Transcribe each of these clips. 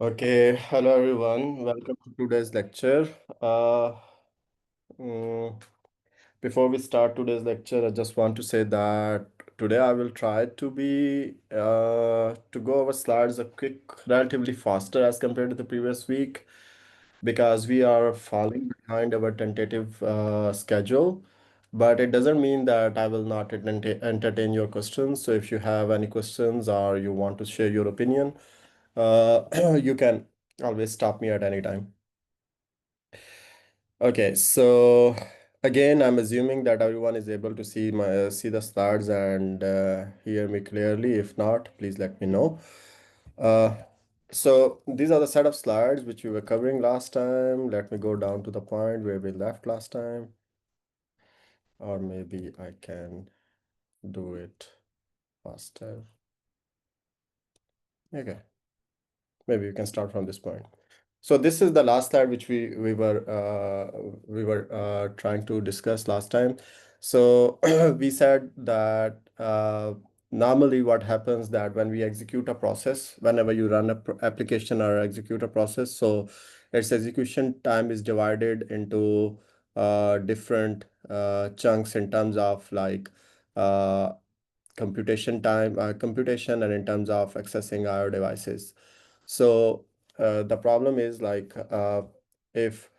Okay, hello everyone. Welcome to today's lecture. Uh, mm, Before we start today's lecture, I just want to say that today I will try to go over slides a quick, relatively faster as compared to the previous week because we are falling behind our tentative schedule. But it doesn't mean that I will not entertain your questions. So if you have any questions or you want to share your opinion, you can always stop me at any time. Okay, so again, I'm assuming that everyone is able to see the slides and hear me clearly. If not, please let me know. Uh, so these are the set of slides which we were covering last time. Let me go down to the point where we left last time, or maybe I can do it faster. Okay, maybe you can start from this point. So this is the last slide which we were trying to discuss last time. So we said that normally what happens that when we execute a process, whenever you run a application or execute a process, so its execution time is divided into different chunks in terms of like uh, computation and in terms of accessing IO devices. So the problem is like if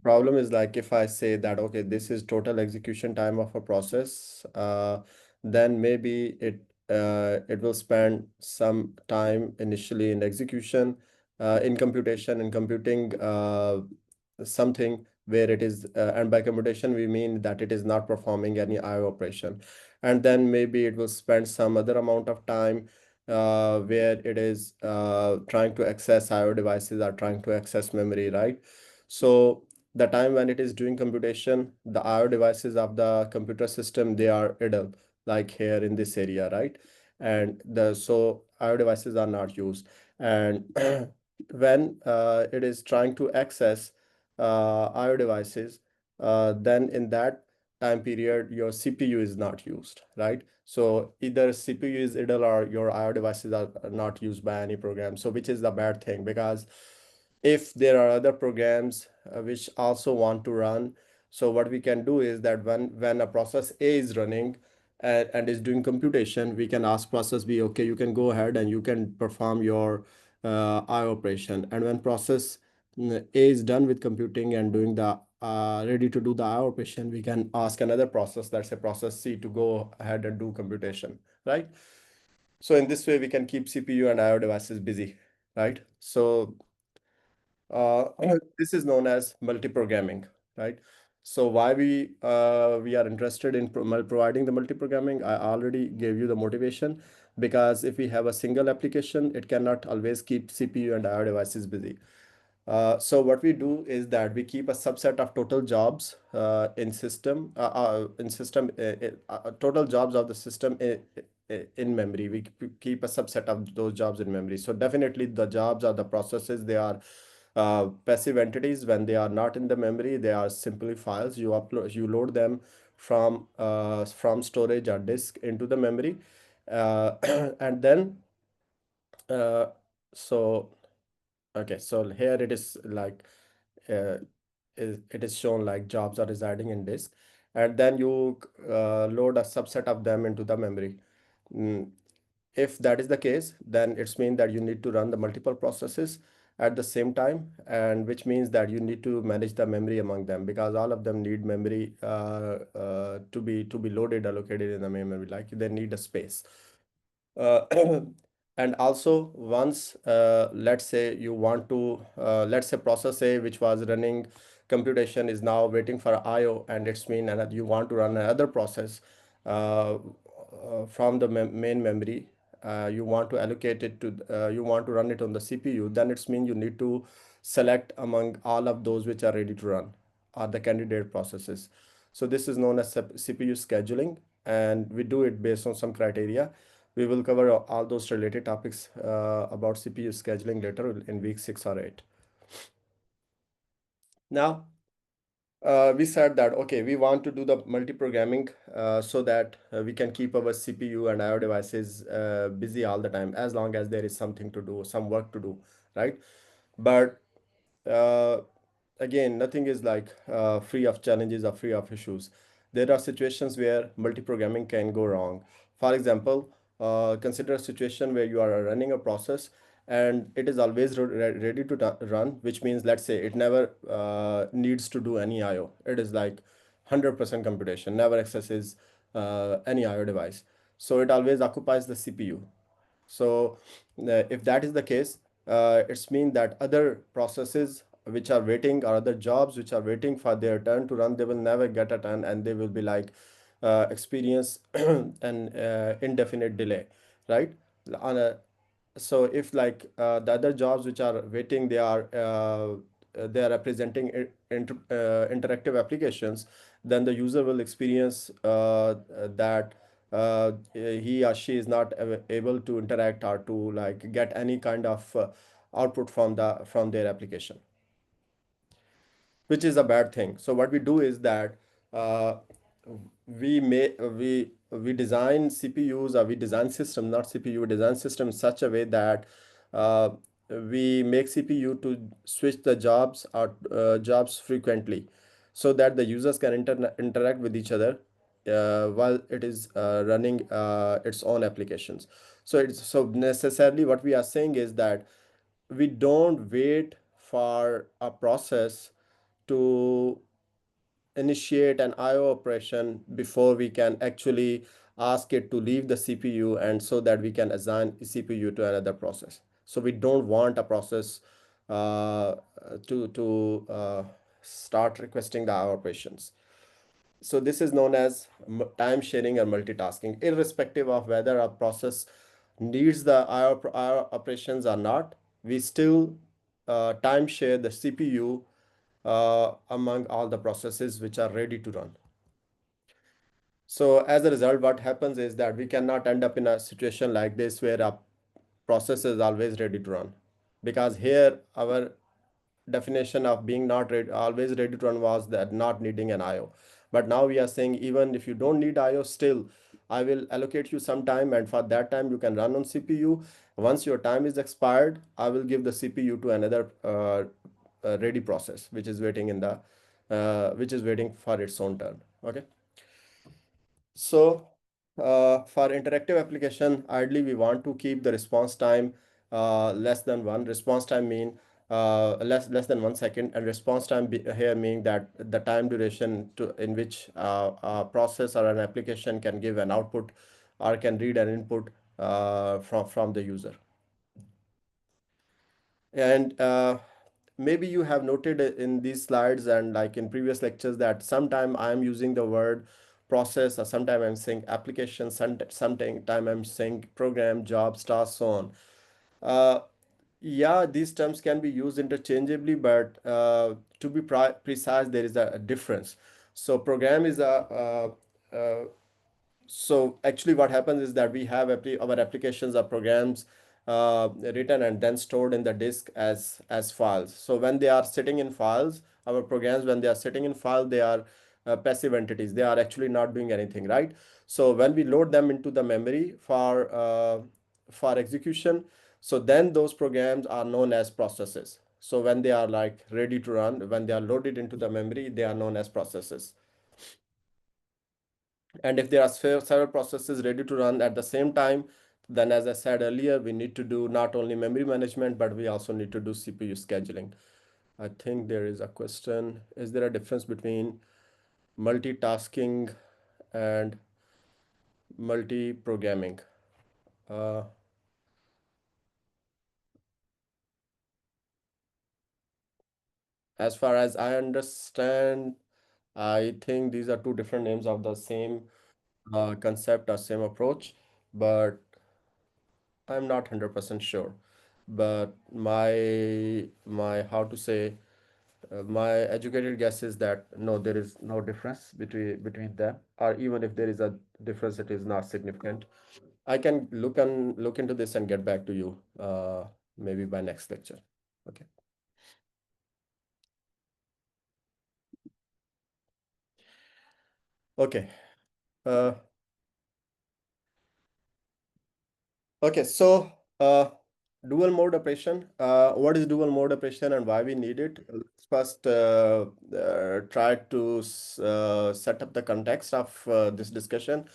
problem is like if I say that okay, this is total execution time of a process, then maybe it will spend some time initially in execution, in computation, in computing something where it is, and by computation we mean that it is not performing any IO operation, and then maybe it will spend some other amount of time where it is trying to access IO devices or trying to access memory, right? So the time when it is doing computation, the IO devices of the computer system, they are idle, like here in this area, right? And so IO devices are not used. And when it is trying to access IO devices, then in that time period, your CPU is not used, right? So either CPU is idle or your IO devices are not used by any program. So which is the bad thing, because if there are other programs which also want to run, so what we can do is that when a process A is running and is doing computation, we can ask process B, okay, you can go ahead and you can perform your I operation. And when process A is done with computing and doing the ready to do the I operation, we can ask another process, let's say process C, to go ahead and do computation, right? So in this way, we can keep CPU and IO devices busy, right? So uh, this is known as multi-programming, right? So why we are interested in providing the multi-programming, I already gave you the motivation, because if we have a single application, it cannot always keep CPU and IO devices busy. So what we do is that we keep a subset of total jobs total jobs of the system in memory. We keep a subset of those jobs in memory. So definitely the jobs or the processes, they are passive entities. When they are not in the memory, they are simply files. You load them from storage or disk into the memory, and then uh, so okay, so here it is like uh, it is shown like jobs are residing in disk, and then you load a subset of them into the memory. Mm, if that is the case, then it's mean that you need to run the multiple processes at the same time, and which means that you need to manage the memory among them, because all of them need memory to be loaded, allocated in the memory, like they need a space. uh, and also once let's say you want to let's say process A, which was running computation, is now waiting for IO, and it's mean that you want to run another process from the main memory. You want to allocate it to you want to run it on the CPU, then it's mean you need to select among all of those which are ready to run, are the candidate processes. So this is known as CPU scheduling, and we do it based on some criteria. We will cover all those related topics about CPU scheduling later in week 6 or 8. Now, We said that okay, we want to do the multi-programming so that we can keep our CPU and IO devices busy all the time as long as there is something to do, some work to do, right? But uh, again, nothing is like free of challenges or free of issues. There are situations where multi-programming can go wrong. For example, consider a situation where you are running a process and it is always ready to run, which means let's say it never needs to do any IO. It is like 100% computation, never accesses any IO device. So it always occupies the CPU. So if that is the case, it's mean that other processes which are waiting or other jobs which are waiting for their turn to run, they will never get a turn and they will be like experience an indefinite delay, right? On a, so if like the other jobs which are waiting, they are representing interactive applications, then the user will experience that he or she is not able to interact or to like get any kind of output from their application, which is a bad thing. So what we do is that uh, we design CPUs, or we design system, not CPU, we design system in such a way that uh, we make CPU to switch the jobs or jobs frequently, so that the users can interact with each other while it is running its own applications. So it's so necessarily what we are saying is that we don't wait for a process to initiate an IO operation before we can actually ask it to leave the CPU, and so that we can assign CPU to another process. So we don't want a process uh, to start requesting the IO operations. So this is known as time sharing or multitasking, irrespective of whether a process needs the IO operations or not. We still time share the CPU among all the processes which are ready to run. So as a result, what happens is that we cannot end up in a situation like this where a process is always ready to run, because here our definition of being not ready, always ready to run was that not needing an IO. But now we are saying even if you don't need IO, still I will allocate you some time, and for that time you can run on CPU. Once your time is expired, I will give the CPU to another ready process which is waiting in the which is waiting for its own turn. Okay. So, for interactive application, ideally we want to keep the response time less than one. Response time mean less than 1 second, and response time here meaning that the time duration to in which a process or an application can give an output or can read an input from the user. And maybe you have noted in these slides and like in previous lectures that sometime I am using the word process, or sometime I'm saying application, sometime I'm saying program, jobs, tasks, so on. Uh, yeah, these terms can be used interchangeably, but to be precise, there is a difference. So program is so actually what happens is that we have our applications or programs written and then stored in the disk as files. So when they are sitting in files, our programs, when they are sitting in file, they are passive entities. They are actually not doing anything, right? So when we load them into the memory for execution, so then those programs are known as processes. So when they are like ready to run, when they are loaded into the memory, they are known as processes. And if there are several processes ready to run at the same time, then as I said earlier, we need to do not only memory management, but we also need to do CPU scheduling. I think there is a question. Is there a difference between multitasking and multi-programming? Uh, as far as I understand, I think these are two different names of the same concept or same approach, but I'm not 100% sure. But my how to say my educated guess is that no, there is no difference between them, or even if there is a difference, it is not significant. I can look into this and get back to you maybe by next lecture. Okay. Okay. Uh, okay. So, dual mode operation. What is dual mode operation and why we need it? Let's first try to set up the context of this discussion.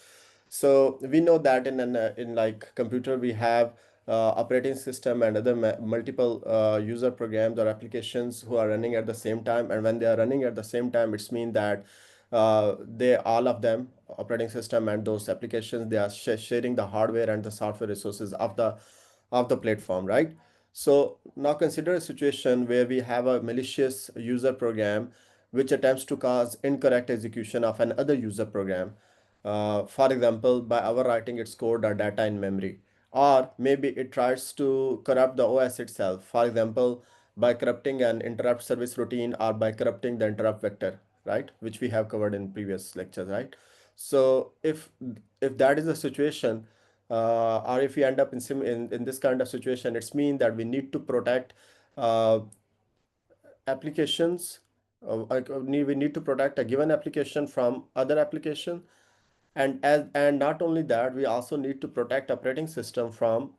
So we know that in like computer we have operating system and other multiple user programs or applications who are running at the same time, and when they are running at the same time, it's mean that they all of them operating system and those applications, they are sharing the hardware and the software resources of the platform, right? So now consider a situation where we have a malicious user program which attempts to cause incorrect execution of another user program, for example, by overwriting its code or data in memory. Or maybe it tries to corrupt the OS itself, for example, by corrupting an interrupt service routine or by corrupting the interrupt vector, right? Which we have covered in previous lectures, right? So if that is the situation, or if we end up in this kind of situation, it's mean that we need to protect uh, applications. We need to protect a given application from other application, and not only that, we also need to protect operating system from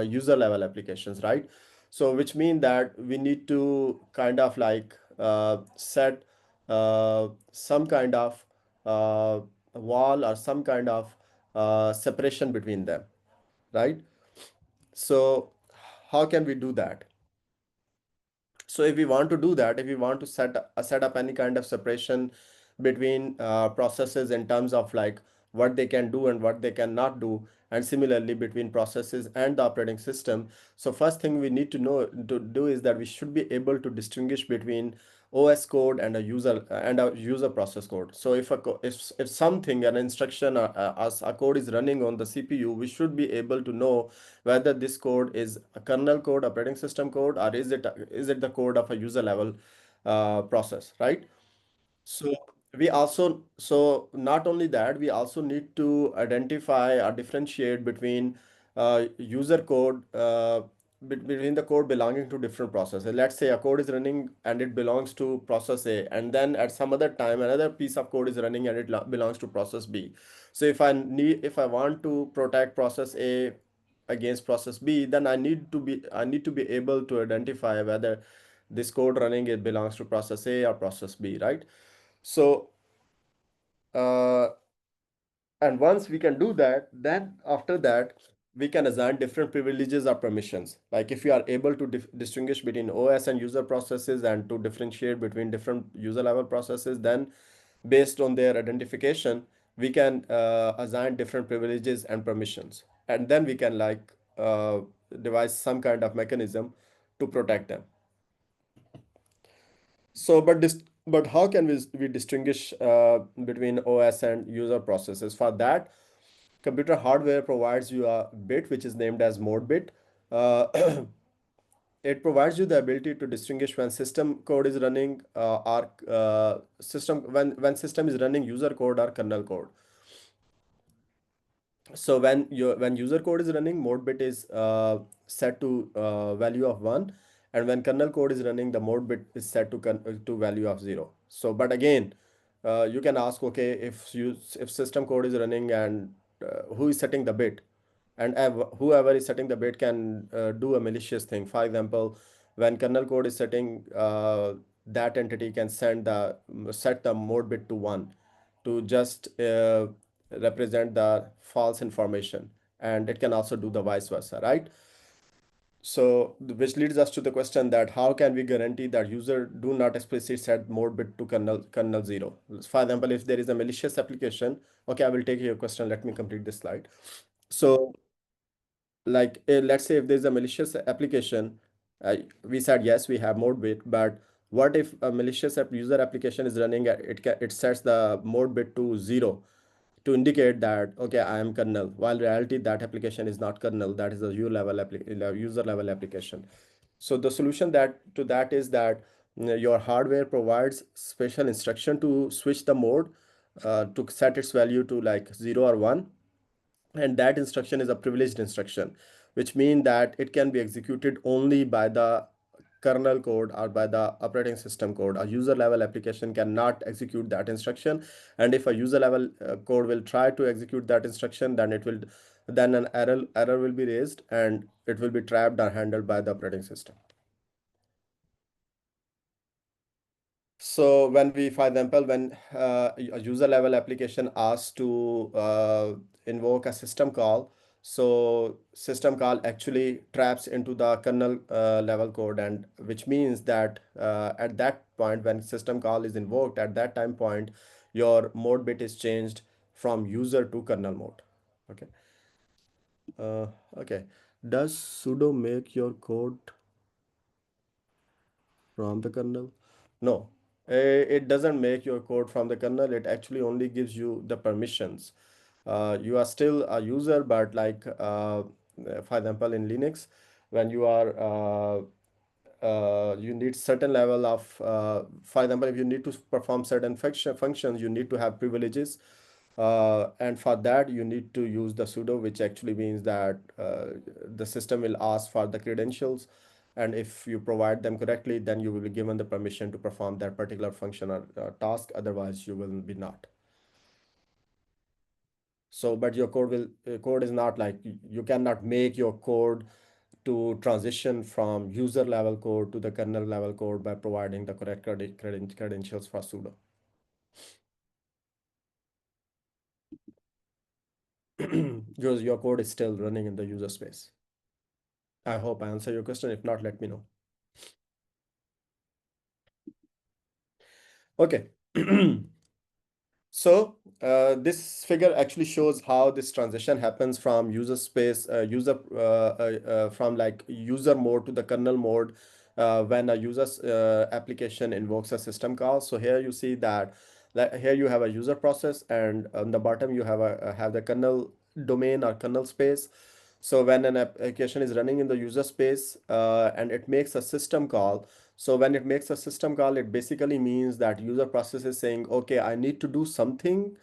user level applications, right? So which mean that we need to kind of like set some kind of uh, wall or some kind of separation between them, right? So how can we do that? So if we want to do that, if we want to set up any kind of separation between processes in terms of like what they can do and what they cannot do, and similarly between processes and the operating system. So first thing we need to know to do is that we should be able to distinguish between OS code and a user process code. So if something, an instruction or as a code is running on the CPU, we should be able to know whether this code is a kernel code, operating system code, or is it the code of a user level process, right? So so not only that, we also need to identify or differentiate between user code, between the code belonging to different processes. Let's say a code is running and it belongs to process A, and then at some other time another piece of code is running and it belongs to process B. So if I want to protect process A against process B, then I need to be able to identify whether this code running it belongs to process A or process B, right? So, uh, and once we can do that, then after that, we can assign different privileges or permissions. Like if we are able to distinguish between OS and user processes and to differentiate between different user level processes, then based on their identification, we can assign different privileges and permissions. And then we can like devise some kind of mechanism to protect them. So, but how can we distinguish between OS and user processes? For that, computer hardware provides you a bit which is named as mode bit. Uh, it provides you the ability to distinguish when system code is running or system when system is running user code or kernel code. So when user code is running, mode bit is set to value of 1, and when kernel code is running, the mode bit is set to to value of 0. So but again, you can ask, okay, if system code is running and who is setting the bit, and whoever is setting the bit can do a malicious thing. For example, when kernel code is setting, that entity can set the mode bit to 1 to just represent the false information, and it can also do the vice versa, right? So which leads us to the question that how can we guarantee that user do not explicitly set mode bit to kernel 0? For example, if there is a malicious application, okay, I will take your question, let me complete this slide. So like let's say if there's a malicious application, we said yes, we have mode bit, but what if a malicious user application is running, it sets the mode bit to 0 to indicate that, okay, I am kernel, while in reality that application is not kernel, that is a user level application. So the solution that is that your hardware provides special instruction to switch the mode, to set its value to like 0 or 1, and that instruction is a privileged instruction, which means that it can be executed only by the kernel code or by the operating system code. A user level application cannot execute that instruction. And if a user level code will try to execute that instruction, then an error will be raised and it will be trapped or handled by the operating system. So when we, for example, when a user level application asks to invoke a system call, so system call actually traps into the kernel level code, and which means that at that point when system call is invoked, at that time point, your mode bit is changed from user to kernel mode. Okay. Uh, okay. Does sudo make your code from the kernel? No, it doesn't make your code from the kernel. It actually only gives you the permissions. You are still a user, but like, for example, in Linux, when you are you need certain level of, for example, if you need to perform certain functions, you need to have privileges. And for that, you need to use the sudo, which actually means that the system will ask for the credentials. And if you provide them correctly, then you will be given the permission to perform that particular function or task. Otherwise, you will be not. So, but your code is not like you cannot make your code to transition from user level code to the kernel level code by providing the correct credentials for sudo. Your code is still running in the user space. I hope I answer your question. If not, let me know. Okay. So this figure actually shows how this transition happens from user space, from like user mode to the kernel mode when a user's application invokes a system call. So here you see that here you have a user process, and on the bottom you have the kernel domain or kernel space. So when an application is running in the user space and it makes a system call, so when it makes a system call, it basically means that user process is saying, okay, I need to do something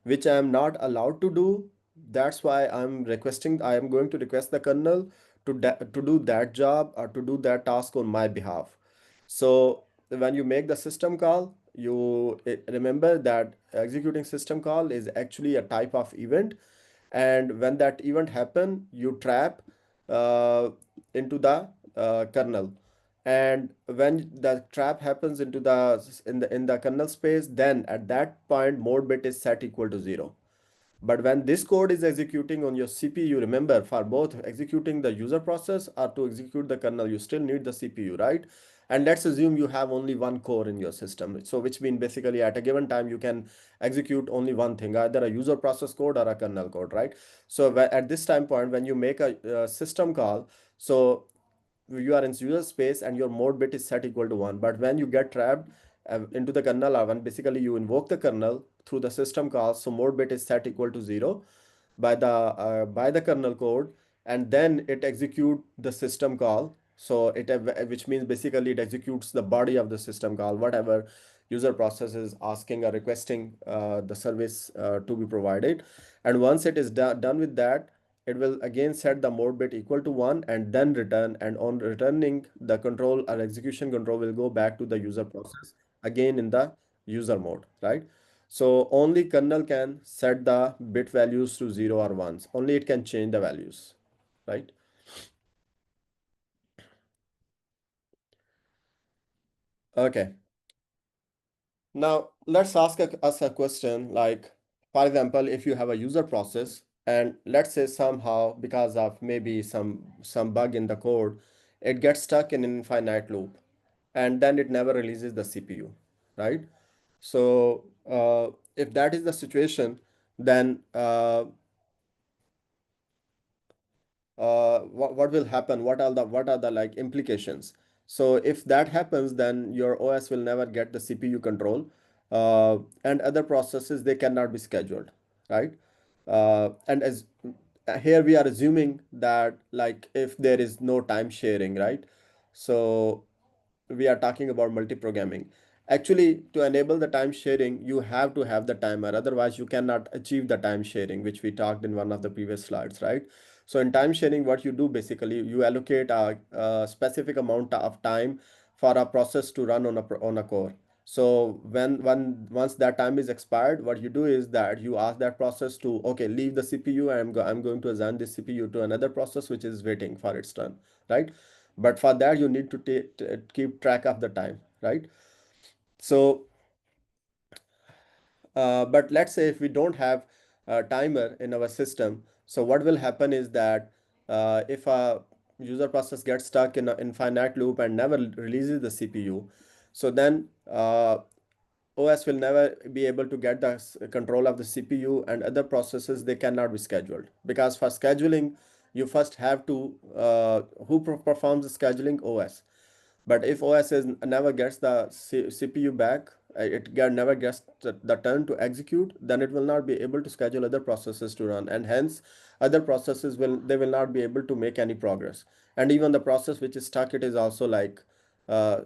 which I am not allowed to do. That's why I am going to request the kernel to do that job or to do that task on my behalf. So when you make the system call, remember that executing system call is actually a type of event, and when that event happen, you trap uh, into the kernel. And when the trap happens into the kernel space, then at that point mode bit is set equal to 0. But when this code is executing on your CPU, remember, for both executing the user process or to execute the kernel, you still need the CPU, right? And let's assume you have only one core in your system. So which means basically at a given time, you can execute only one thing, either a user process code or a kernel code, right? So at this time point, when you make a system call, so you are in user space and your mode bit is set equal to 1. But when you get trapped into the kernel, or when basically you invoke the kernel through the system call, so mode bit is set equal to 0 by the kernel code, and then it execute the system call. So which means basically it executes the body of the system call, whatever user process is asking or requesting the service to be provided. And once it is done with that, it will again set the mode bit equal to 1 and then return, and on returning, the control or execution control will go back to the user process again in the user mode, right? So only kernel can set the bit values to 0 or 1s. Only it can change the values, right? Okay. Now let's ask us a question like, for example, if you have a user process and let's say somehow because of maybe some bug in the code, it gets stuck in an infinite loop and then it never releases the CPU, right? So if that is the situation, then what will happen? What are the like implications? So if that happens, then your OS will never get the CPU control, and other processes they cannot be scheduled, right? And as here we are assuming that like if there is no time sharing, right? So we are talking about multi-programming. Actually, to enable the time sharing, you have to have the timer. Otherwise, you cannot achieve the time sharing, which we talked in one of the previous slides, right? So in time sharing, what you do basically, you allocate a specific amount of time for a process to run on a core. So when once that time is expired, what you do is that you ask that process to, okay, leave the CPU. I'm going to assign this CPU to another process which is waiting for its turn, right? But for that you need to keep track of the time, right? So but let's say if we don't have a timer in our system, so what will happen is that if a user process gets stuck in an infinite loop and never releases the CPU, so then OS will never be able to get the control of the CPU, and other processes, they cannot be scheduled, because for scheduling you first have to who performs the scheduling? OS. But if OS never gets the CPU back, never gets the turn to execute, then it will not be able to schedule other processes to run, and hence other processes will not be able to make any progress. And even the process which is stuck, it is also like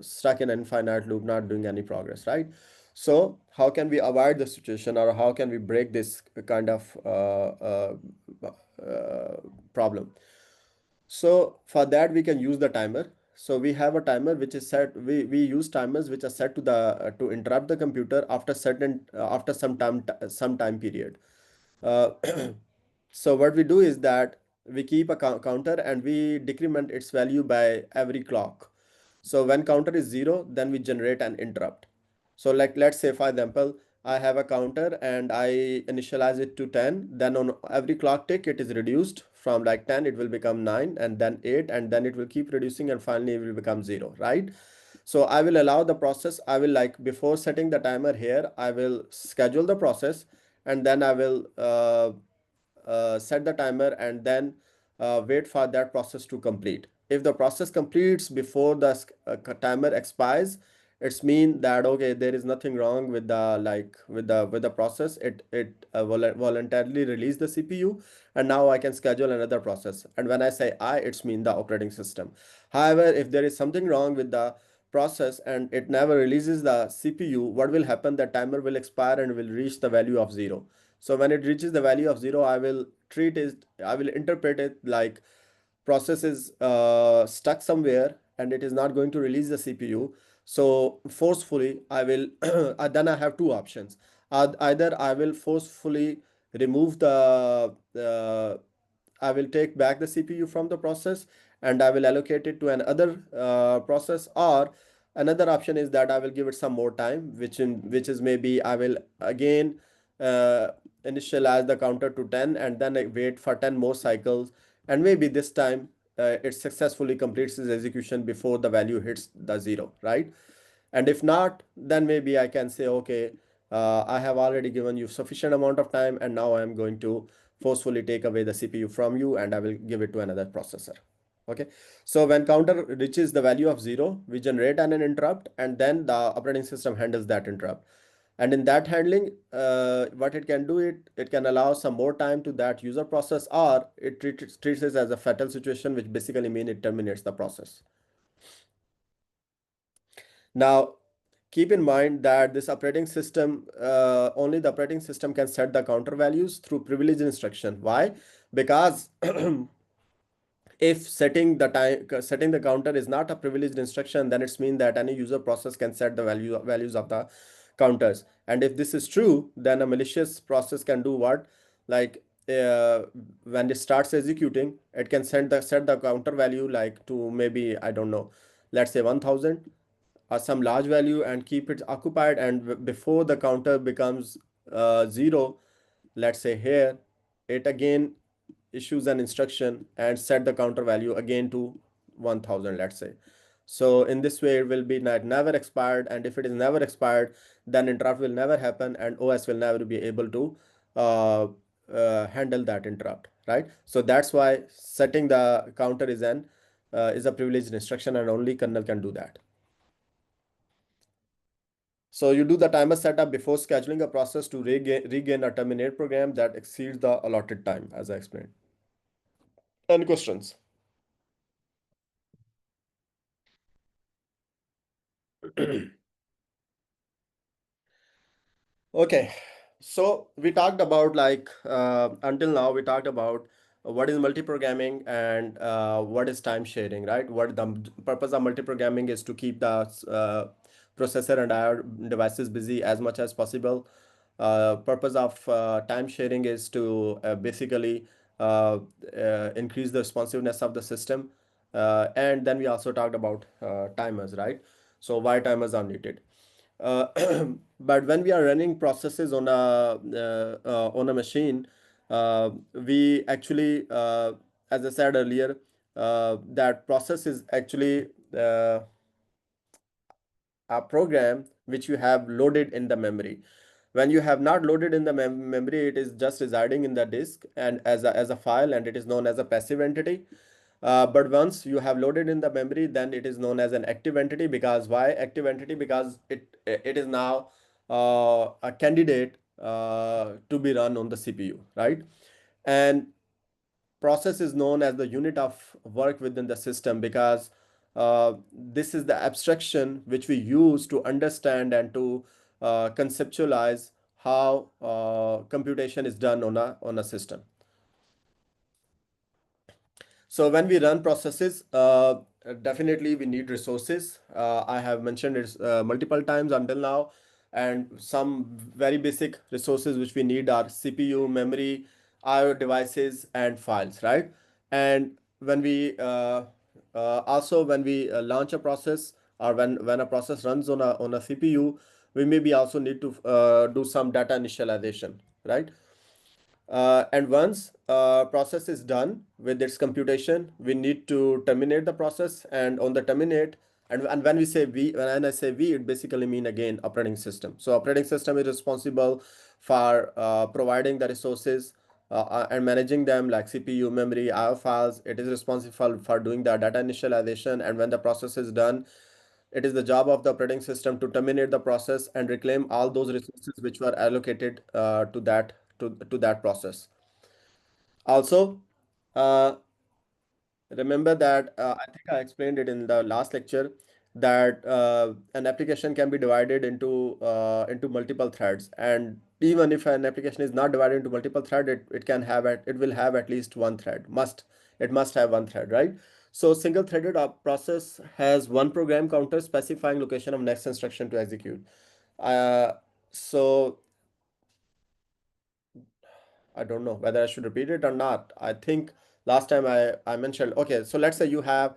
stuck in an infinite loop, not doing any progress, right? So how can we avoid the situation, or how can we break this kind of problem? So for that we can use the timer. So we have a timer which is set. We use timers which are set to the to interrupt the computer after certain after some time period. Uh, so what we do is that we keep a counter and we decrement its value by every clock. So when counter is zero, then we generate an interrupt. So like let's say for example, I have a counter and I initialize it to 10. Then on every clock tick, it is reduced from like 10, it will become 9 and then 8 and then it will keep reducing and finally it will become 0, right? So I will allow the process, I will like before setting the timer here, I will schedule the process and then I will set the timer and then wait for that process to complete. If the process completes before the timer expires, it's mean that okay, there is nothing wrong with the with the process. It voluntarily release the CPU, and now I can schedule another process. And when I say I, it's mean the operating system. However, if there is something wrong with the process and it never releases the CPU, what will happen? The timer will expire and will reach the value of 0. So when it reaches the value of 0, I will interpret it like process is stuck somewhere and it is not going to release the CPU. So forcefully, I will, then I have two options. Either I will forcefully remove I will take back the CPU from the process and I will allocate it to another process, or another option is that I will give it some more time, which is maybe I will again uh, initialize the counter to 10 and then I wait for 10 more cycles, and maybe this time it successfully completes its execution before the value hits the 0, right? And if not, then maybe I can say, okay, I have already given you sufficient amount of time and now I am going to forcefully take away the CPU from you and I will give it to another processor. Okay, so when counter reaches the value of 0, we generate an interrupt and then the operating system handles that interrupt. And in that handling, what it can do, it can allow some more time to that user process, or it treats it as a fatal situation, which basically means it terminates the process. Now, keep in mind that this operating system, only the operating system can set the counter values through privileged instruction. Why? Because if setting the counter is not a privileged instruction, then it's mean that any user process can set the values of the counters. And if this is true, then a malicious process can do what? Like when it starts executing, it can set the counter value like to maybe, I don't know, let's say 1000 or some large value, and keep it occupied, and before the counter becomes 0, let's say here, it again issues an instruction and set the counter value again to 1000, let's say. So in this way it will be never expired, and if it is never expired, then interrupt will never happen and OS will never be able to uh, handle that interrupt, right? So that's why setting the counter is a privileged instruction and only kernel can do that. So you do the timer setup before scheduling a process to regain or terminate program that exceeds the allotted time, as I explained. Any questions? Okay, so we talked about like until now we talked about what is multiprogramming and what is time sharing, right? What the purpose of multiprogramming is to keep the processor and IO devices busy as much as possible. Purpose of time sharing is to basically increase the responsiveness of the system. And then we also talked about timers, right? So why timers are needed. But when we are running processes on a machine, we actually, as I said earlier, that process is actually a program which you have loaded in the memory. When you have not loaded in the memory, it is just residing in the disk and as a file, and it is known as a passive entity. But once you have loaded in the memory, then it is known as an active entity. Because why active entity? Because it is now a candidate to be run on the CPU, right? And process is known as the unit of work within the system, because this is the abstraction which we use to understand and to conceptualize how computation is done on a system. So when we run processes, definitely we need resources. I have mentioned it multiple times until now, and some very basic resources which we need are CPU, memory, IO devices, and files, right? And when we also when we launch a process, or when a process runs on a CPU, we maybe also need to do some data initialization, right? And once process is done with its computation, we need to terminate the process. And on the terminate, and when we say we, when I say we, it basically mean again operating system. So operating system is responsible for providing the resources and managing them, like CPU, memory, IO files. It is responsible for doing the data initialization. And when the process is done, it is the job of the operating system to terminate the process and reclaim all those resources which were allocated to that process. Also, uh, remember that I think I explained it in the last lecture, that an application can be divided into multiple threads. And even if an application is not divided into multiple thread, it will have at least one thread. It must have one thread, right? So single threaded process has one program counter specifying location of next instruction to execute. Uh, so I don't know whether I should repeat it or not. I think last time I mentioned, okay, so let's say you have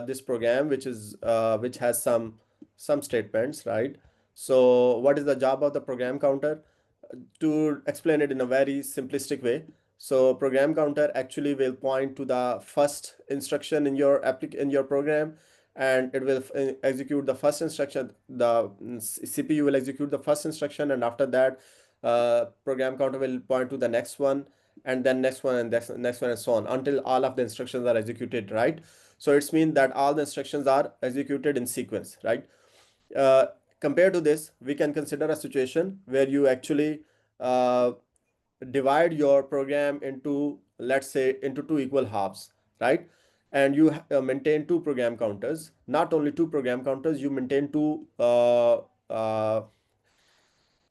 this program which has some statements, right? So what is the job of the program counter? To explain it in a very simplistic way, so program counter actually will point to the first instruction in your program, and it will execute the first instruction. The CPU will execute the first instruction, and after that, program counter will point to the next one, and then next one, and next one, and so on, until all of the instructions are executed, right? So it's mean that all the instructions are executed in sequence, right? uh, Compared to this, we can consider a situation where you actually uh, divide your program into, let's say, into two equal halves, right? And you maintain two program counters. Not only two program counters, you maintain two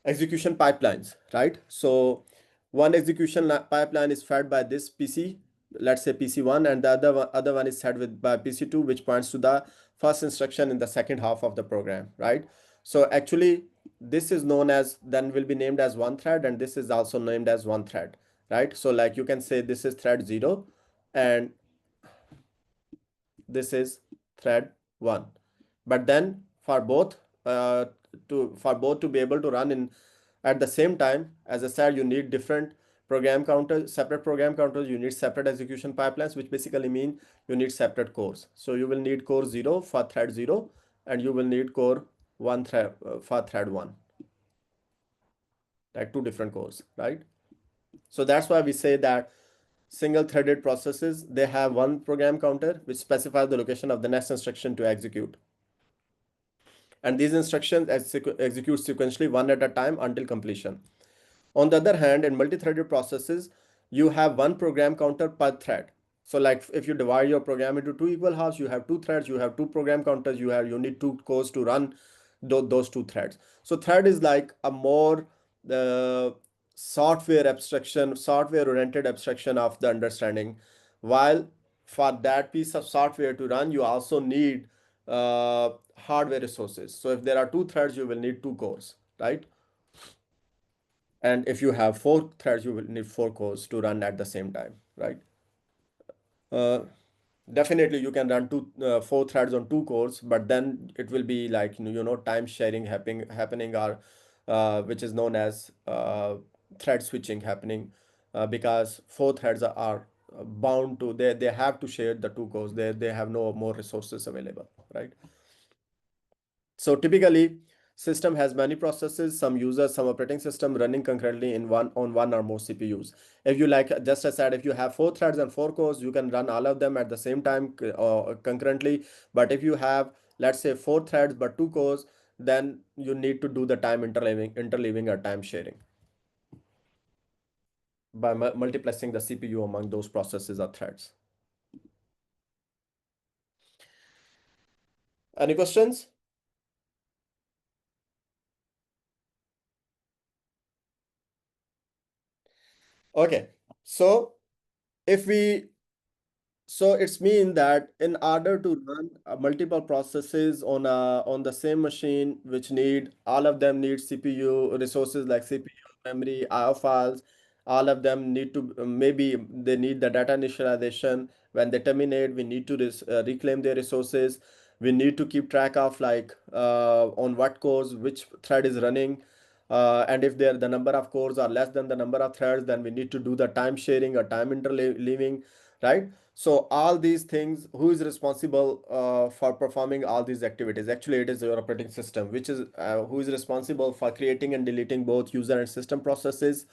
execution pipelines, right? So one execution pipeline is fed by this PC, let's say PC1, and the other one is fed by PC2, which points to the first instruction in the second half of the program, right? So actually, this is known as, then will be named as one thread, and this is also named as one thread, right? So like you can say this is thread 0, and this is thread 1. But then for both to be able to run in at the same time, as I said, you need different program counters, separate program counters. You need separate execution pipelines, which basically mean you need separate cores. So you will need core 0 for thread 0, and you will need core 1 thread for thread 1, like two different cores, right? So that's why we say that single threaded processes, they have one program counter which specifies the location of the next instruction to execute. And these instructions execute sequentially one at a time until completion. On the other hand, in multi-threaded processes, you have one program counter per thread. So like if you divide your program into two equal halves, you have two threads, you have two program counters, you need two cores to run those two threads. So thread is like a more software oriented abstraction of the understanding. While for that piece of software to run, you also need hardware resources. So if there are two threads, you will need two cores, right? And if you have four threads, you will need four cores to run at the same time, right? Uh, Definitely you can run four threads on two cores, but then it will be like, time sharing happening, or which is known as thread switching happening, because four threads are bound to, they have to share the two cores. They have no more resources available, right? So typically, system has many processes, some users, some operating system running concurrently in one or more CPUs. If you like, just as I said, if you have four threads and four cores, you can run all of them at the same time concurrently. But if you have, let's say, four threads but two cores, then you need to do the time interleaving or time sharing by multiplexing the CPU among those processes or threads. Any questions? Okay, so if we so it's mean that in order to run multiple processes on the same machine, which need, all of them need CPU resources like CPU, memory, IO files, all of them need to, maybe they need the data initialization. When they terminate, we need to reclaim their resources. We need to keep track of like on what cores which thread is running. And if the number of cores are less than the number of threads, then we need to do the time sharing or time interleaving, right? So all these things, who is responsible for performing all these activities? Actually, it is your operating system, which is who is responsible for creating and deleting both user and system processes,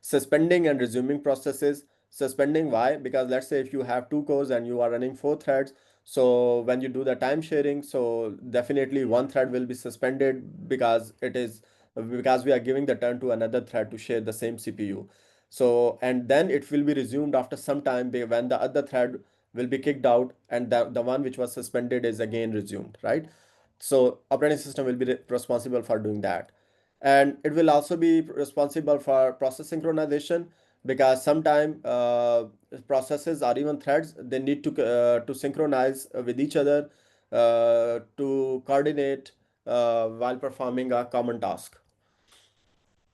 suspending and resuming processes. Suspending, why? Because let's say if you have two cores and you are running four threads, so when you do the time sharing, so definitely one thread will be suspended because we are giving the turn to another thread to share the same CPU. So, and then it will be resumed after some time when the other thread will be kicked out, and the one which was suspended is again resumed, right? So operating system will be responsible for doing that. And it will also be responsible for process synchronization, because sometime processes or even threads, they need to synchronize with each other, to coordinate while performing a common task.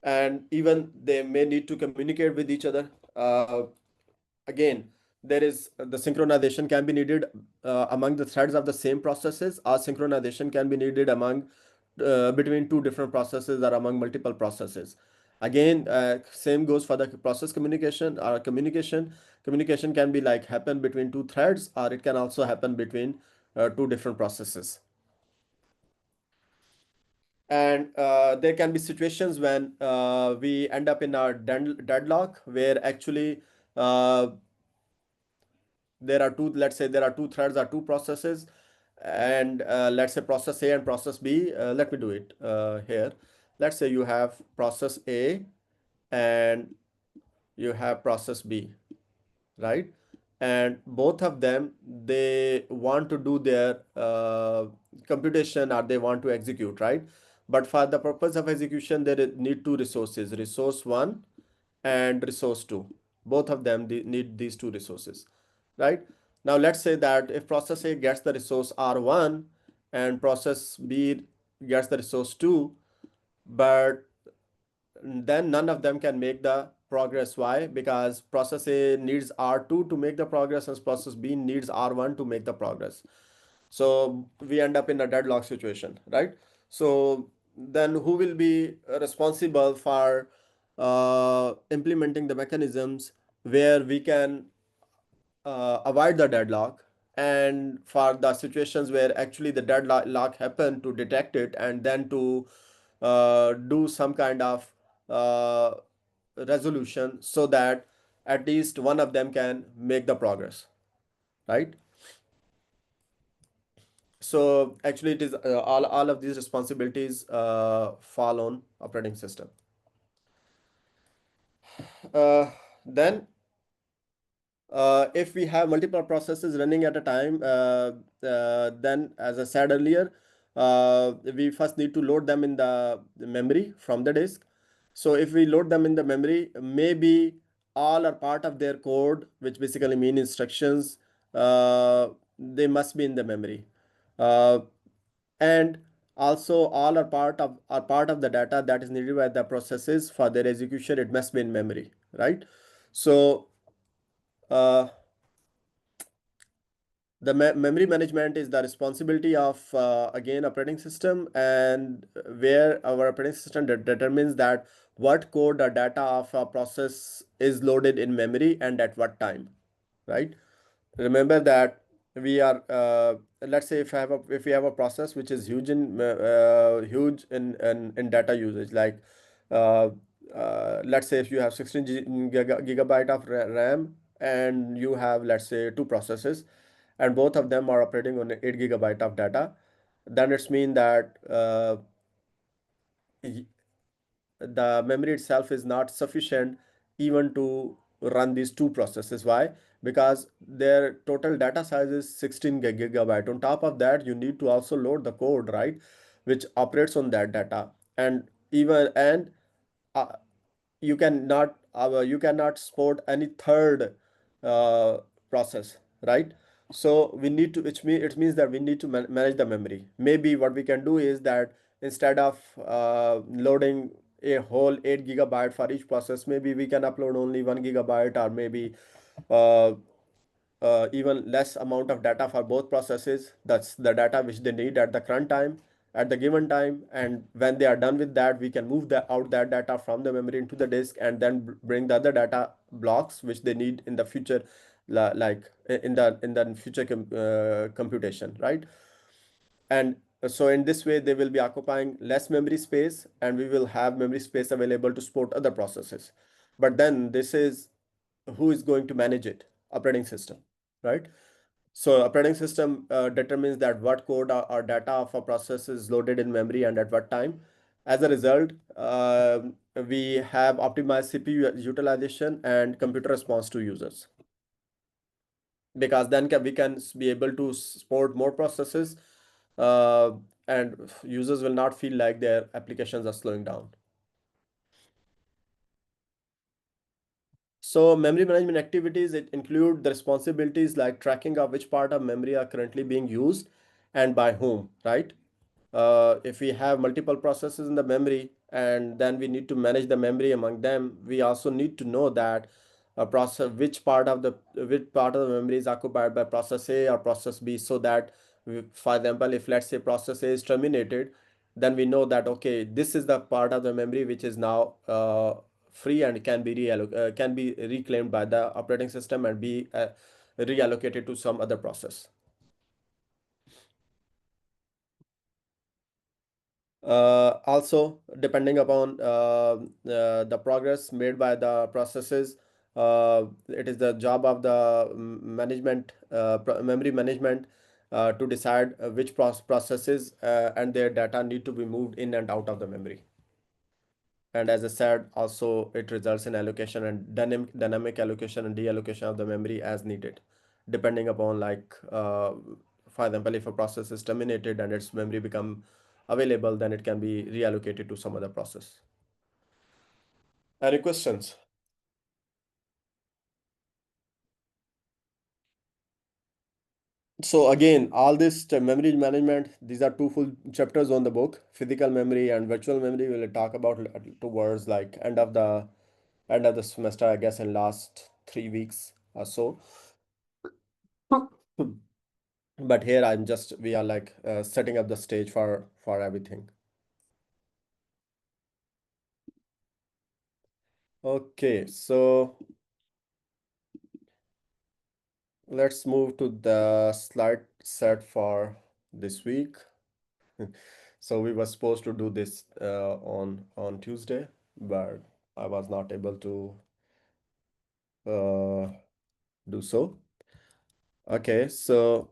And even they may need to communicate with each other. Again, there is the synchronization can be needed among the threads of the same processes, or synchronization can be needed among between two different processes or among multiple processes. Again, same goes for the process communication or communication. Communication can be like happen between two threads, or it can also happen between two different processes. And there can be situations when we end up in our deadlock, where actually uh, there are two, let's say there are two threads or two processes, and let's say process A and process B. Let me do it here. Let's say you have process A and you have process B, right? And both of them, they want to do their computation, or they want to execute, right? But for the purpose of execution, they need two resources, resource one and resource two. Both of them need these two resources, right? Now let's say that if process A gets the resource R1 and process B gets the resource 2, but then none of them can make the progress. Why? Because process A needs R2 to make the progress and process B needs R1 to make the progress. So we end up in a deadlock situation, right? So then who will be responsible for implementing the mechanisms where we can avoid the deadlock, and for the situations where actually the deadlock happen, to detect it and then to do some kind of uh, resolution, so that at least one of them can make the progress, right? So actually it is all of these responsibilities fall on operating system. Then if we have multiple processes running at a time, then as I said earlier, we first need to load them in the memory from the disk. So if we load them in the memory, maybe all are part of their code, which basically mean instructions. They must be in the memory, uh, and also all are part of the data that is needed by the processes for their execution. It must be in memory, right? So uh, the memory management is the responsibility of again operating system, and where our operating system determines that what code or data of a process is loaded in memory and at what time, right? Remember that we are let's say if we have a process which is huge in data usage, like uh, let's say if you have 16 gigabyte of RAM, and you have, let's say, two processes, and both of them are operating on 8 gigabyte of data, then it's mean that the memory itself is not sufficient even to run these two processes. Why? Because their total data size is 16 gigabyte. On top of that, you need to also load the code, right, which operates on that data. And even and uh, you cannot support any third uh, process, right? So we need to, it means that we need to manage the memory. Maybe what we can do is that instead of loading a whole 8 gigabyte for each process, maybe we can upload only 1 gigabyte, or maybe uh, even less amount of data for both processes. That's the data which they need at the current time, at the given time. And when they are done with that, we can move out that data from the memory into the disk, and then bring the other data blocks which they need in the future, like in the future computation, right? And so in this way, they will be occupying less memory space, and we will have memory space available to support other processes. But then this is, who is going to manage it? Operating system, right? So operating system determines that what code or data of a process is loaded in memory and at what time. As a result, we have optimized CPU utilization and computer response to users, because then we can be able to support more processes, uh, and users will not feel like their applications are slowing down. So memory management activities, it include the responsibilities like tracking of which part of memory are currently being used and by whom, right? If we have multiple processes in the memory, and then we need to manage the memory among them, we also need to know that a process, which part of the memory is occupied by process A or process B, so that for example, if let's say process A is terminated, then we know that okay, this is the part of the memory which is now free and can be reclaimed by the operating system and be reallocated to some other process. Also, depending upon the progress made by the processes, it is the job of the memory management to decide which processes and their data need to be moved in and out of the memory. And as I said, also it results in allocation and dynamic allocation and deallocation of the memory as needed, depending upon, like, for example, if a process is terminated and its memory become available, then it can be reallocated to some other process. Any questions? So again, all this memory management, these are two full chapters on the book. Physical memory and virtual memory we'll talk about towards like end of the semester, I guess, in last 3 weeks or so. But here we are like setting up the stage for everything. Okay, so let's move to the slide set for this week. So we were supposed to do this on Tuesday, but I was not able to uh, do so. Okay, so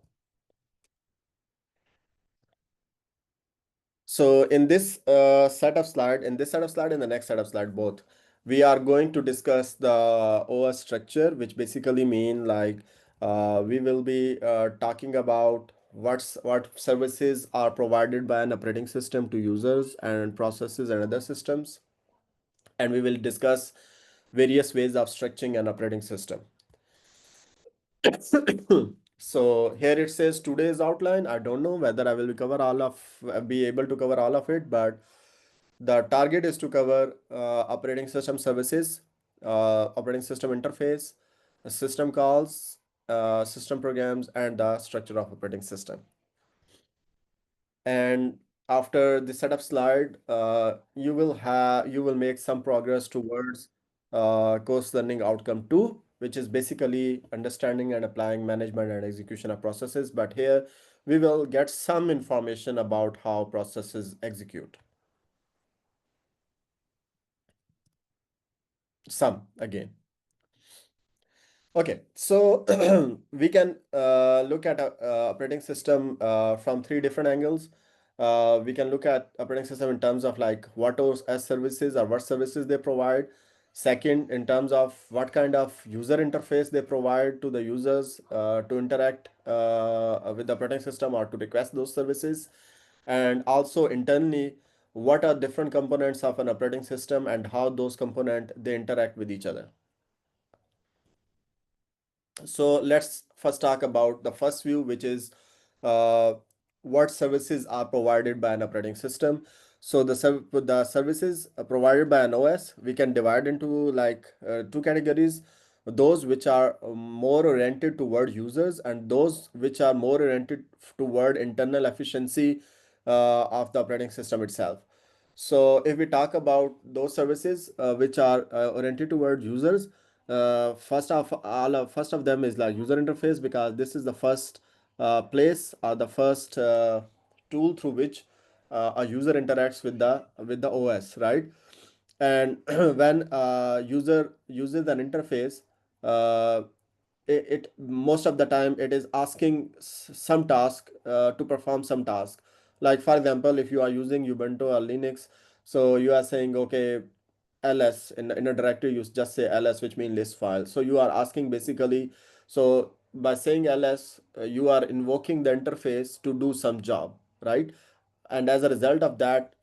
in this set of slide and the next set of slide, both, we are going to discuss the OS structure, which basically mean like we will be talking about what services are provided by an operating system to users and processes and other systems. and we will discuss various ways of structuring an operating system. So here it says today's outline. I don't know whether I will cover all of be able to cover all of it, but the target is to cover operating system services, operating system interface, system calls, system programs, and the structure of operating system. And after the setup slide, you will make some progress towards course learning outcome 2, which is basically understanding and applying management and execution of processes. But here we will get some information about how processes execute. Some again. Okay, so we can look at a operating system from three different angles. We can look at operating system in terms of like what OS services or what services they provide. Second, in terms of what kind of user interface they provide to the users to interact with the operating system or to request those services. And also internally, what are different components of an operating system and how those components they interact with each other. So let's first talk about the first view, which is uh, what services are provided by an operating system. So the services provided by an OS, we can divide into like two categories: those which are more oriented toward users, and those which are more oriented toward internal efficiency of the operating system itself. So if we talk about those services which are oriented toward users, first of them is like user interface, because this is the first place or the first tool through which a user interacts with the OS, right? And when user uses an interface, uh, it most of the time it is asking some task to perform some task. Like for example, if you are using Ubuntu or Linux, so you are saying, okay, ls in a directory, you just say ls, which means list file. So you are asking basically, so by saying ls, you are invoking the interface to do some job, right? And as a result of that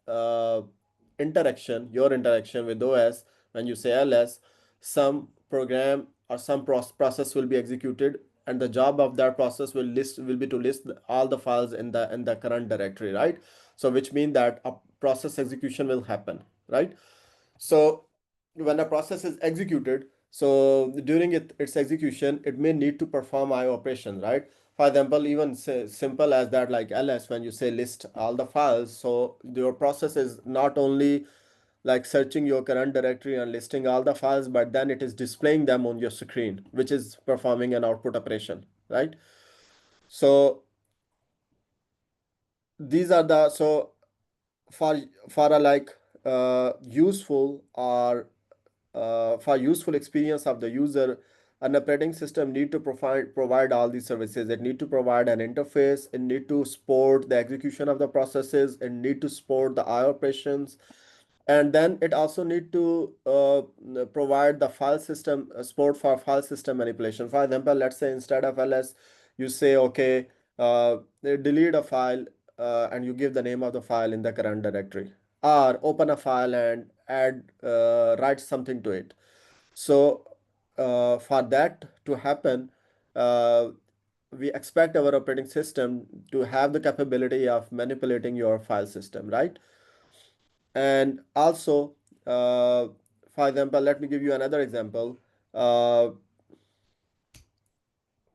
interaction, your interaction with OS, when you say ls, some program or some process will be executed, and the job of that process will be to list all the files in the current directory, right? So which means that a process execution will happen, right? So when a process is executed, so during its execution, it may need to perform IO operations, right? For example, even say, simple as that, like ls, when you say list all the files, so your process is not only like searching your current directory and listing all the files, but then it is displaying them on your screen, which is performing an output operation, right? So these are the so for for a like useful or for useful experience of the user, an operating system need to provide all these services. It need to provide an interface, it need to support the execution of the processes, it need to support the IO operations, and then it also need to provide the file system support for file system manipulation. For example, let's say instead of ls, you say, okay, delete a file, and you give the name of the file in the current directory, or open a file and add write something to it. So for that to happen, uh, we expect our operating system to have the capability of manipulating your file system, right? And also, for example, let me give you another example. Uh,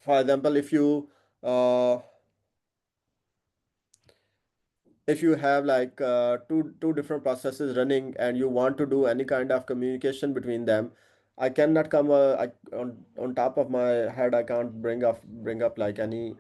for example, uh, if you have like two different processes running and you want to do any kind of communication between them, I cannot come on top of my head, I can't bring up like any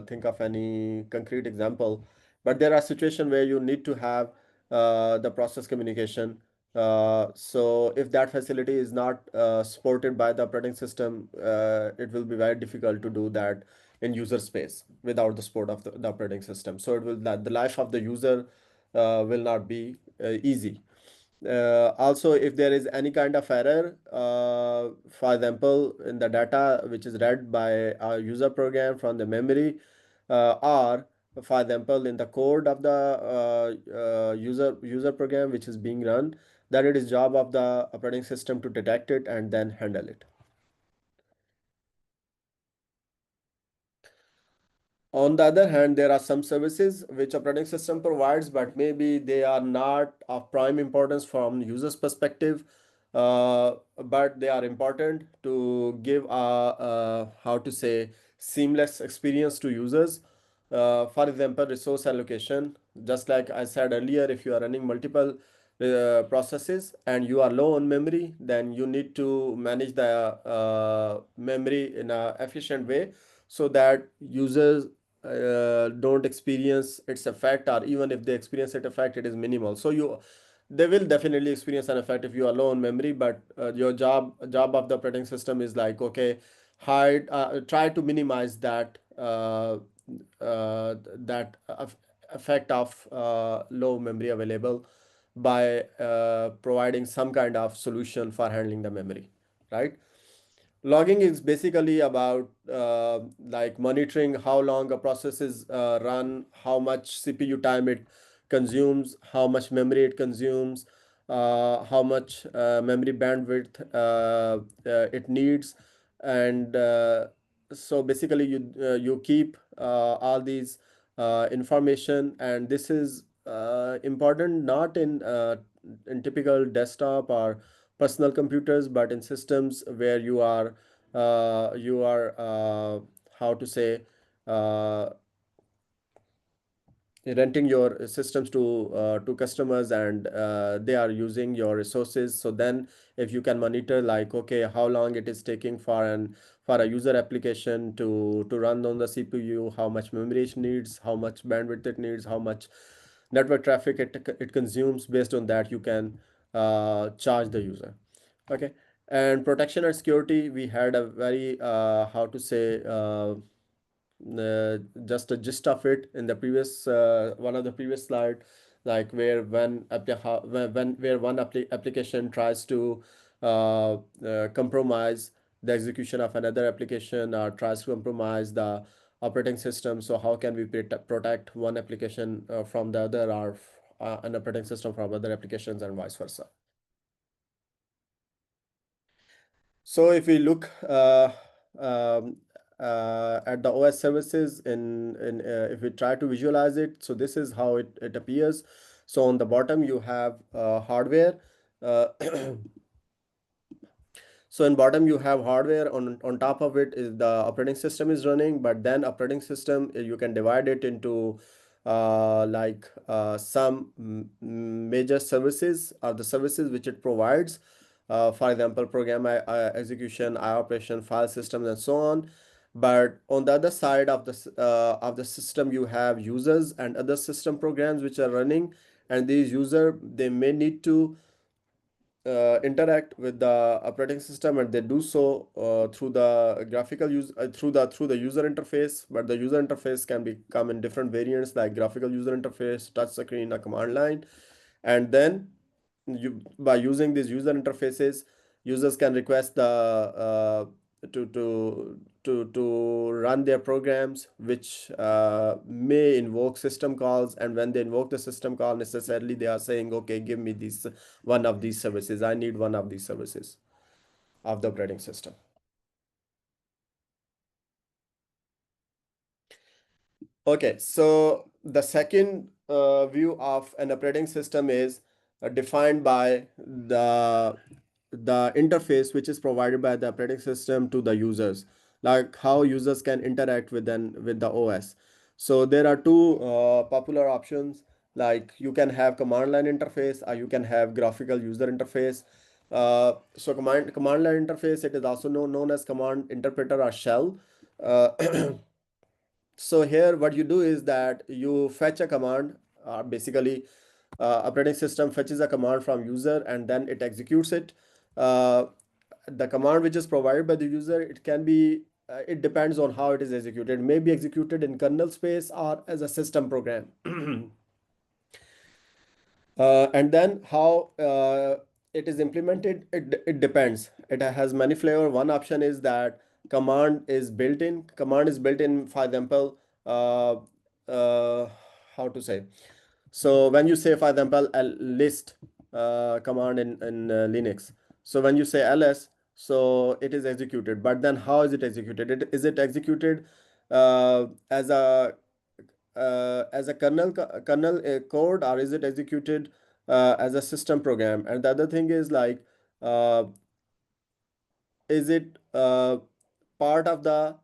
think of any concrete example, but there are situations where you need to have the process communication. So if that facility is not supported by the operating system, it will be very difficult to do that in user space without the support of the operating system. So it will that the life of the user will not be easy. Also, if there is any kind of error, for example, in the data which is read by a user program from the memory, or for example, in the code of the user program which is being run, then it is job of the operating system to detect it and then handle it. On the other hand, there are some services which operating system provides, but maybe they are not of prime importance from user's perspective, but they are important to give how to say, seamless experience to users. For example, resource allocation. Just like I said earlier, if you are running multiple processes and you are low on memory, then you need to manage the memory in a efficient way so that users don't experience its effect, or even if they experience its effect, it is minimal. So they will definitely experience an effect if you are low on memory, but your job of the operating system is like, okay, hide, try to minimize that effect of low memory available by providing some kind of solution for handling the memory, right? Logging is basically about like monitoring how long a process is run, how much CPU time it consumes, how much memory it consumes, how much memory bandwidth it needs, and so basically you keep all these information, and this is important not in typical desktop or personal computers, but in systems where you are how to say, uh, renting your systems to customers, and they are using your resources. So then if you can monitor like, okay, how long it is taking for a user application to run on the CPU, how much memory it needs, how much bandwidth it needs, how much network traffic it consumes, based on that you can charge the user. Okay. And protection and security, we had a very how to say, just a gist of it in the previous one of the previous slide, like where where one application tries to compromise the execution of another application, or tries to compromise the operating system. So how can we protect one application from the other, or an operating system from other applications, and vice versa. So if we look um, at the OS services if we try to visualize it, so this is how it appears. So on the bottom you have hardware. Uh, so in bottom you have hardware, on top of it is the operating system is running, but then operating system, you can divide it into like some major services, or the services which it provides. For example, program execution, I operation, file systems, and so on. But on the other side of the system, you have users and other system programs which are running, and these user, they may need to interact with the operating system, and they do so through the graphical use through the user interface. But the user interface can come in different variants, like graphical user interface, touch screen, a command line. And then by using these user interfaces, users can request the to to to run their programs, which may invoke system calls. And when they invoke the system call, necessarily they are saying, okay, give me this one of these services, I need one of these services of the operating system. Okay, so the second view of an operating system is defined by the interface which is provided by the operating system to the users, like how users can interact with the OS. So there are two popular options, like you can have command line interface, or you can have graphical user interface. So command line interface, it is also known as command interpreter or shell. Uh, So here what you do is that you fetch a command, basically operating system fetches a command from user and then it executes it. Uh, the command which is provided by the user, it can be, it depends on how it is executed. It may be executed in kernel space or as a system program. And then how it is implemented, it depends. It has many flavor. One option is that command is built in. Command is built in, for example, uh, how to say. So when you say, for example, a list, command in Linux. So when you say ls, so it is executed. But then how is it executed? Is it executed as a kernel code, or is it executed as a system program? And the other thing is like, uh, is it part of the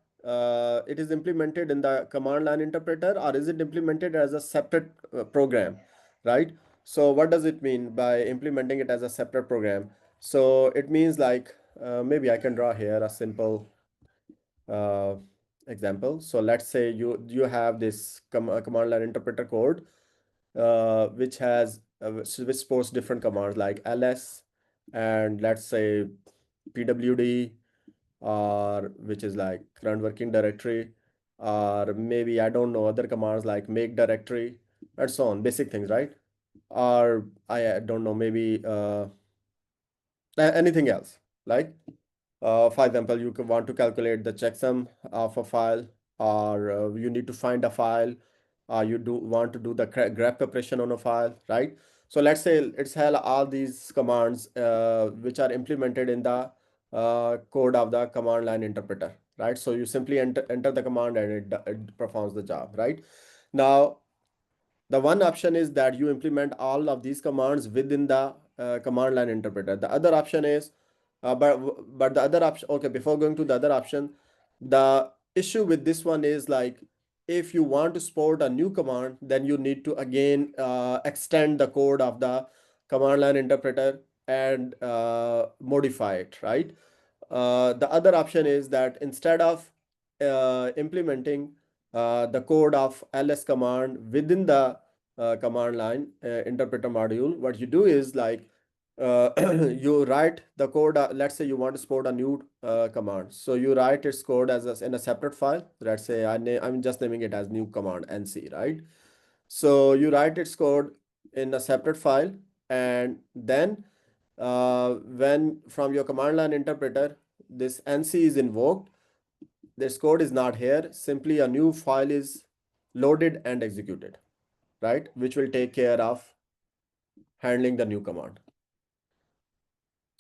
it is implemented in the command line interpreter, or is it implemented as a separate program, right? So what does it mean by implementing it as a separate program? So it means like, maybe I can draw here a simple uh, example. So let's say you have this command line interpreter code, which supports different commands like ls, and let's say pwd, or which is like current working directory, or maybe I don't know, other commands like make directory and so on, basic things, right? Or I don't know, maybe anything else, like for example, you want to calculate the checksum of a file, or you need to find a file, you do want to do the grep operation on a file, right? So let's say it's had all these commands which are implemented in the code of the command line interpreter, right? So you simply enter the command and it performs the job, right? Now, the one option is that you implement all of these commands within the command line interpreter. The other option is, but the other option, okay, before going to the other option, the issue with this one is like, if you want to support a new command, then you need to again extend the code of the command line interpreter and modify it, right? The other option is that instead of implementing the code of ls command within the command line interpreter module, what you do is like, you write the code. Let's say you want to support a new command, so you write its code in a separate file. Let's say I'm just naming it as new command nc, right? So you write its code in a separate file, and then when from your command line interpreter this nc is invoked, this code is not here. Simply a new file is loaded and executed, right? Which will take care of handling the new command.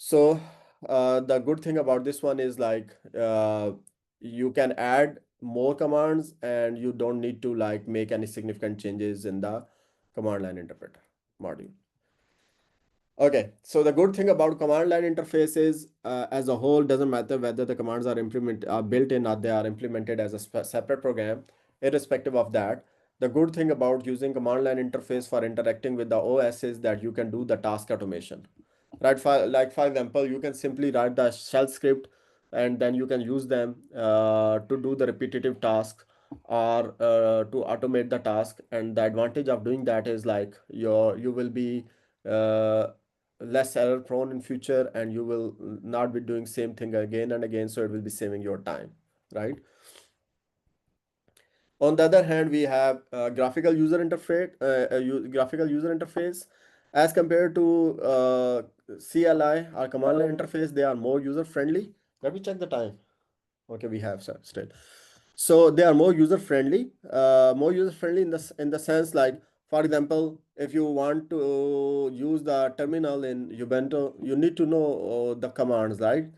So the good thing about this one is like, you can add more commands and you don't need to like make any significant changes in the command line interpreter module. Okay, so the good thing about command line interface is, as a whole, doesn't matter whether the commands are built in or they are implemented as a separate program. Irrespective of that, the good thing about using command line interface for interacting with the OS is that you can do the task automation, right? For example, you can simply write the shell script, and then you can use them to do the repetitive tasks, or to automate the task. And the advantage of doing that is like, you will be uh, less error prone in future, and you will not be doing same thing again and again, so it will be saving your time, right? On the other hand, we have graphical user interface. As compared to CLI or command line interface, they are more user friendly. Let me check the time. Okay, we have still. So they are more user friendly in the sense like, for example, if you want to use the terminal in Ubuntu, you need to know the commands, right?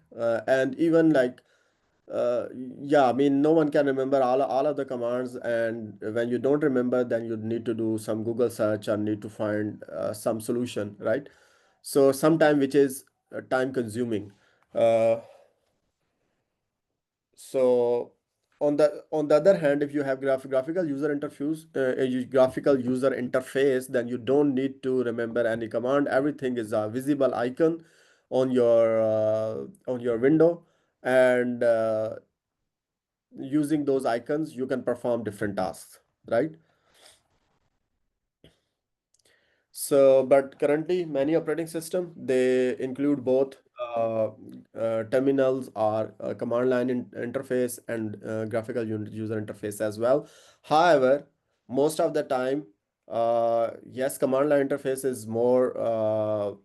And even like, yeah, I mean, no one can remember all of the commands, and when you don't remember, then you need to do some Google search or need to find some solution, right? So sometime which is time consuming. Uh, so on the other hand, if you have graphical user interface, then you don't need to remember any command. Everything is a visible icon on your window, and using those icons, you can perform different tasks, right? So, but currently, many operating system, they include both terminals or command line interface and graphical user interface as well. However, most of the time, yes, command line interface is more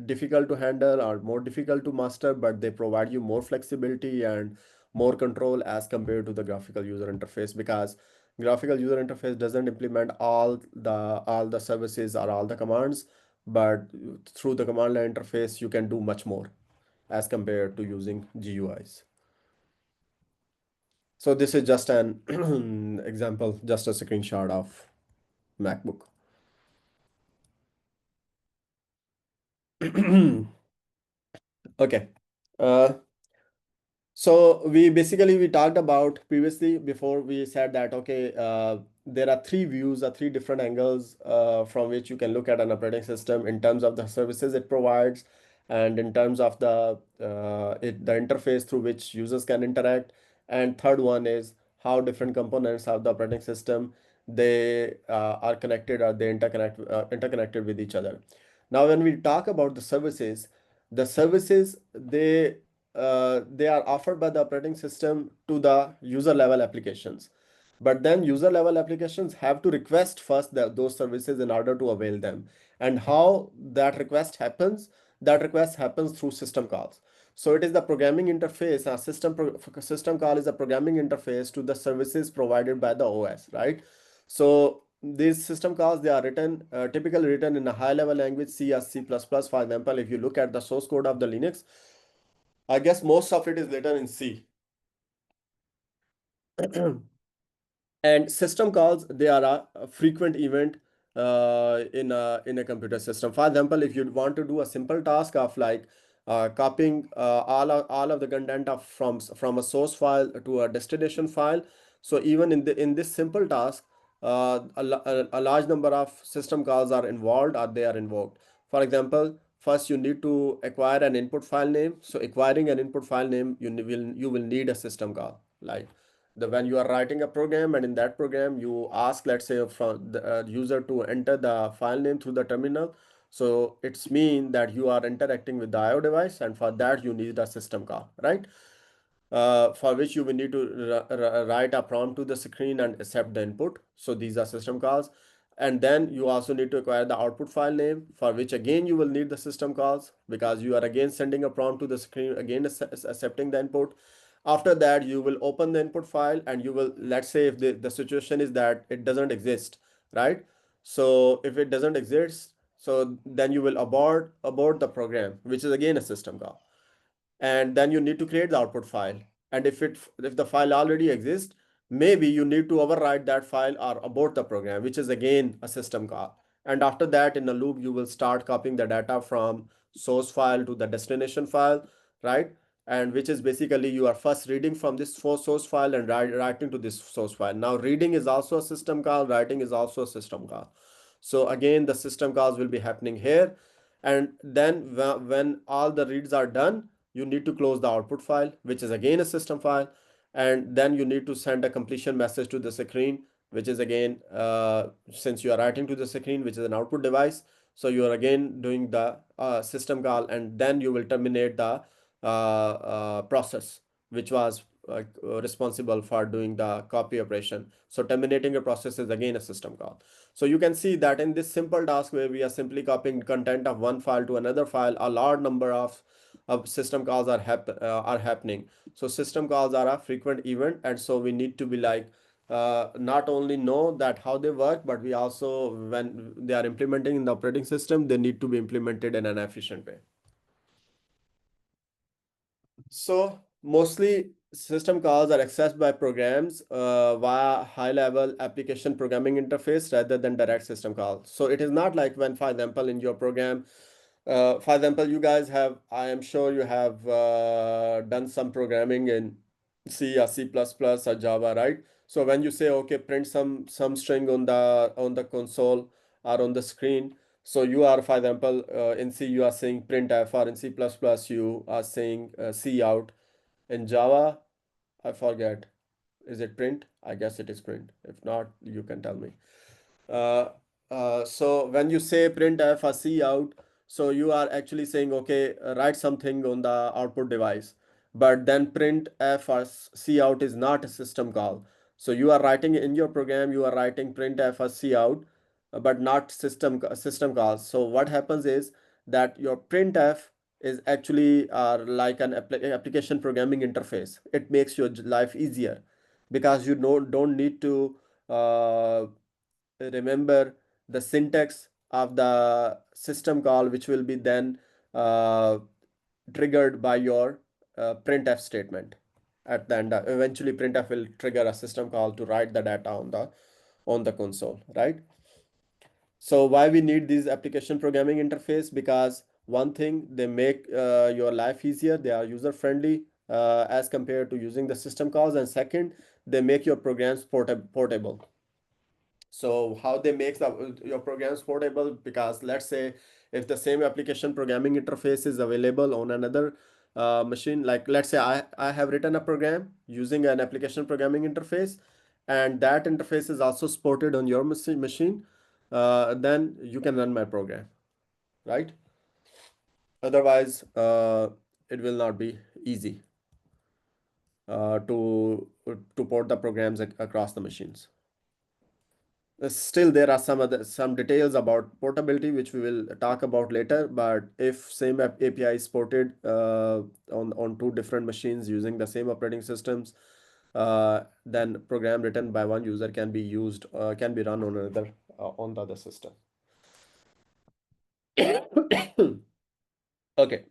difficult to handle or more difficult to master, but they provide you more flexibility and more control as compared to the graphical user interface, because graphical user interface doesn't implement all the services or all the commands, but through the command line interface, you can do much more as compared to using GUIs. So this is just an example, just a screenshot of MacBook. Okay. Uh, So we talked about previously before we said that okay, there are three views or three different angles from which you can look at an operating system in terms of the services it provides and in terms of the interface through which users can interact. And third one is how different components of the operating system they are connected or they interconnected with each other. Now, when we talk about the services they are offered by the operating system to the user level applications. But then user level applications have to request first those services in order to avail them. And how that request happens through system calls. So it is the programming interface. System call is a programming interface to the services provided by the OS, right? So these system calls, they are written, typically written in a high level language, C or C++. For example, if you look at the source code of the Linux, I guess most of it is written in C. And system calls, they are a frequent event in a computer system. For example, if you want to do a simple task of like copying all of the content from a source file to a destination file, so even in this simple task, a large number of system calls are involved or they are invoked. For example, first you need to acquire an input file name. So acquiring an input file name, you will need a system call. Like when you are writing a program and in that program you ask, let's say, from the user to enter the file name through the terminal, so it's mean that you are interacting with the IO device, and for that you need a system call, right? For which you will need to write a prompt to the screen and accept the input. So these are system calls. And then you also need to acquire the output file name, for which again you will need the system calls, because you are again sending a prompt to the screen, again accepting the input. After that, you will open the input file and you will, let's say if the situation is that it doesn't exist, right? So if it doesn't exist, so then you will abort the program, which is again a system call. And then you need to create the output file. And if the file already exists, maybe you need to override that file or abort the program, which is again a system call. And after that, in a loop, you will start copying the data from source file to the destination file, right? And which is basically you are first reading from this source file and writing to this source file. Now reading is also a system call, writing is also a system call. So again, the system calls will be happening here. And then when all the reads are done, you need to close the output file, which is again a system file. And then you need to send a completion message to the screen, which is again, since you are writing to the screen, which is an output device. So you are again doing the system call, and then you will terminate the process, which was responsible for doing the copy operation. So terminating a process is again a system call. So you can see that in this simple task where we are simply copying content of one file to another file, a large number of system calls are happening. So system calls are a frequent event, and so we need to be like not only know that how they work, but we also, when they are implementing in the operating system, they need to be implemented in an efficient way. So mostly system calls are accessed by programs via high-level application programming interface rather than direct system calls. So it is not like when, for example, in your program, for example, you guys have, I am sure you have done some programming in C or C++ or Java, right? So when you say, okay, print some string on the console or on the screen, so you are, for example, in C you are saying printf, or in C++ you are saying C out. In Java, I forget. Is it print? I guess it is print. If not, you can tell me. Uh, so when you say printf or C out, so you are actually saying, okay, write something on the output device. But then printf or C out is not a system call. So you are writing in your program, you are writing printf or C out, but not system calls. So what happens is that your printf is actually like an application programming interface. It makes your life easier because you don't need to remember the syntax of the system call, which will be then uh, triggered by your printf statement at the end. Eventually, printf will trigger a system call to write the data on the console, right? So why we need these application programming interface? Because one thing, they make your life easier. They are user friendly as compared to using the system calls. And second, they make your programs portable. So how they make your programs portable? Because let's say if the same application programming interface is available on another machine, like let's say I have written a program using an application programming interface, and that interface is also supported on your machine, then you can run my program, right? Otherwise, it will not be easy to port the programs across the machines. Still, there are some details about portability which we will talk about later. But if same API is ported on two different machines using the same operating systems, then program written by one user can be run on another on the other system. Okay.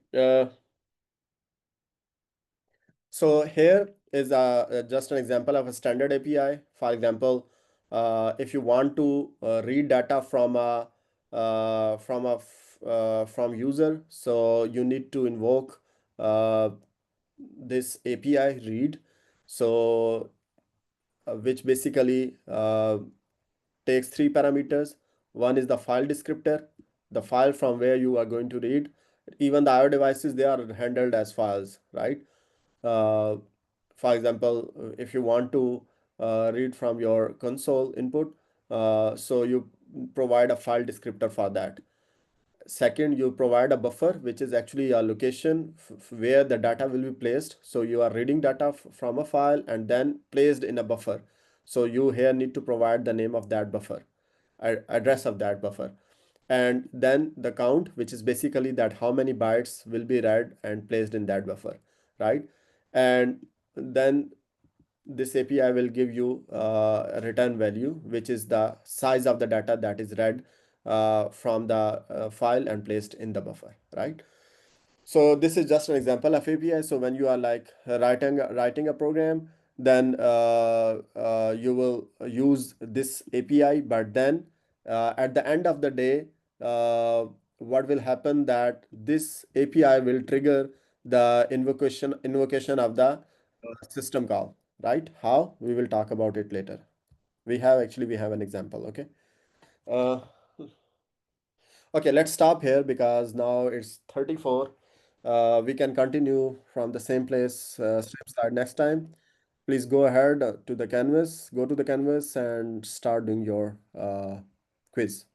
So here is just an example of a standard API. For example, if you want to read data from user, so you need to invoke uh, this API read. So which basically takes three parameters. One is the file descriptor, the file from where you are going to read. Even the IO devices, they are handled as files, right? Uh, for example, if you want to read from your console input, so you provide a file descriptor for that. Second, you provide a buffer, which is actually a location where the data will be placed. So you are reading data from a file and then placed in a buffer. So you here need to provide the name of that buffer, address of that buffer, and then the count, which is basically that how many bytes will be read and placed in that buffer, right? And then this API will give you a return value, which is the size of the data that is read from the file and placed in the buffer, right? So this is just an example of API. So when you are like writing a program, then you will use this API. But then at the end of the day, what will happen that this API will trigger the invocation of the system call, right? How? We will talk about it later. We have an example. Okay. Uh, Okay, let's stop here because now it's 34. We can continue from the same place, same start next time. Please go ahead go to the canvas and start doing your quiz.